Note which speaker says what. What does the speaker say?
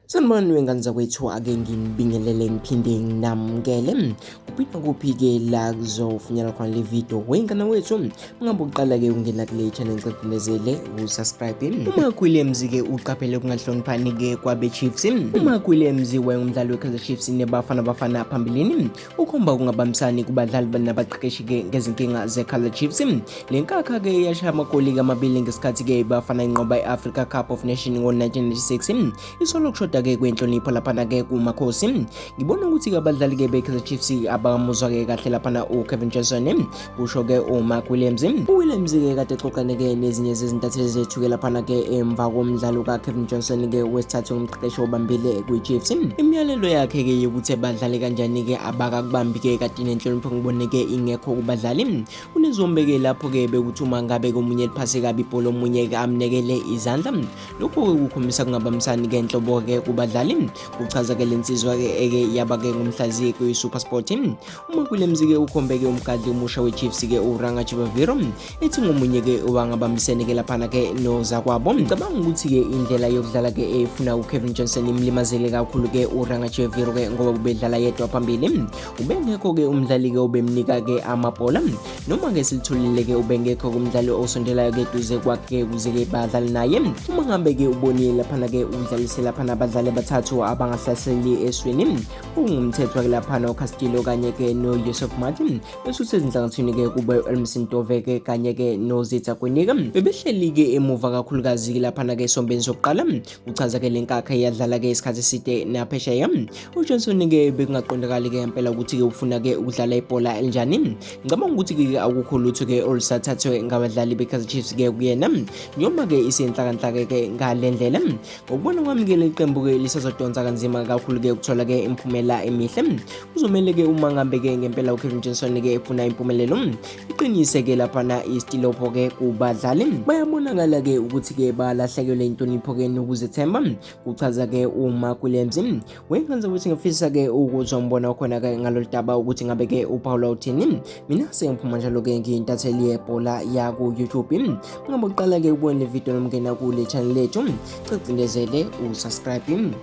Speaker 1: Sanibonani wengane zakwethu, ake nginibingelele ngiphinde nginamukele. Kuphinda kuphi-ke la kuzofunyana khona le video wengane wethu. Ungabe uqala-ke ungena kule channel ngicindezele usubscribe. UMark Williams-ke uqaphele ukungahloniphani-ke kwabe-Chiefs. UMark Williams wayengumdlali we-Kaizer Chiefs nebafana phambilini. Ukhomba ukungabambisani kubadlali nabaqeqeshi-ke ngezinkinga ze-Kaizer Chiefs. Le nkakha-ke yashaya amagoli amabili ngesikhathi-ke bafana inqoba i-Africa Cup of Nations ngo-1996. Isolo ke kwenhlonipho laphana-ke kumakhosi. Ngibona ukuthi-ke abadlali-ke be-Kaizer Chiefs abamuzwa-ke kahle laphana uKevin Johnson kusho-ke uMark Williams. UWilliams-ke kade exoxane-ke nezinye zezintatheli zethu-ke laphana-ke emva komdlalo kaKevin Johnson-ke wesithathu ngumqeqeshi obambile kwi-Chiefs. Imiyalelo yakhe-ke yokuthi badlale kanjani-ke abakakubambi-ke kade nenhlonipho ngiboneke ingekho kubadlali. Unezombe-ke lapho-ke bekuthi uma ngabe komunye liphase kabi ibhola omunye-ke amnekele izandla. Lokho-ke kukhombisa kungabambisani-ke enhlobo-ke kubadlali. Kuchaza-ke lensizwa-ke eke yaba-ke ngumhlaziyi kwi-SuperSport. UMark Williams-ke ukhombeke umgadli omusha we-Chiefs-ke uRangachibaviro ethi ngomunye-ke owangabambisene-ke laphana-ke nozakwabo. Ngicabanga ukuthi-ke indlela yokudlala-ke efuna uKevin Johnson imlimazele kakhulu-ke uRangachibaviro-ke ngoba ubedlala yedwa phambili. Ubengekho-ke umdlali-ke obemnika-ke amabhola, noma-ke silitholile-ke ubengekho kumdlali osondelayo-ke eduze kwakhe ukuze-ke badlale naye. Uma ngabe-ke ubonile laphana-ke udlalise laphana abadlali abathathu abangahlaseli esweni, kungumthetho-ke laphana uCastillo kanye-ke noYusuf Martin, besuthi ezinhlangathini-ke kube Elmsin Dove-ke kanye-ke noZitha Kwenika bebehleli-ke emuva kakhulukazi laphana-ke esombeni sokuqala. Uchaza-ke le nkakha yadlala-ke isikhathi eside naphesheya. UJohnson-ke bekungaqondakali-ke impela ukuthi-ke ufuna-ke ukudlala ibhola elinjani. Ngicabanga ukuthi-ke akukho lutho-ke olusathathwe ngabadlali be-Kaizer Chiefs-ke kuyena, noma-ke isenhlakanhlaka-ke ngale ndlela. Ngokubona kwami-ke le qembu-ke lisazodonsa kanzima kakhulu-ke ukuthola-ke imiphumela emihle. Kuzomele-ke uma ngabe-ke ngempela uKevin Johnson-ke efuna impumelelo, iqinise-ke laphana istilopho-ke kubadlali. Bayabonakala-ke ukuthi-ke balahlekelwe inhlonipho-ke nokuzethemba. Kuchaza-ke uMark Williams. Wengenza ukuthi ngifisa-ke ukuzwa umbono wakhona-ke ngalolu daba ukuthi ngabe-ke uPaula uthini. Mina sengiphuma njalo-ke ngiyintatheli yebhola yaku-YouTube. Ungabe uqala-ke ukubona le video noma ungena kule channel lethu, cindezele usubscribe.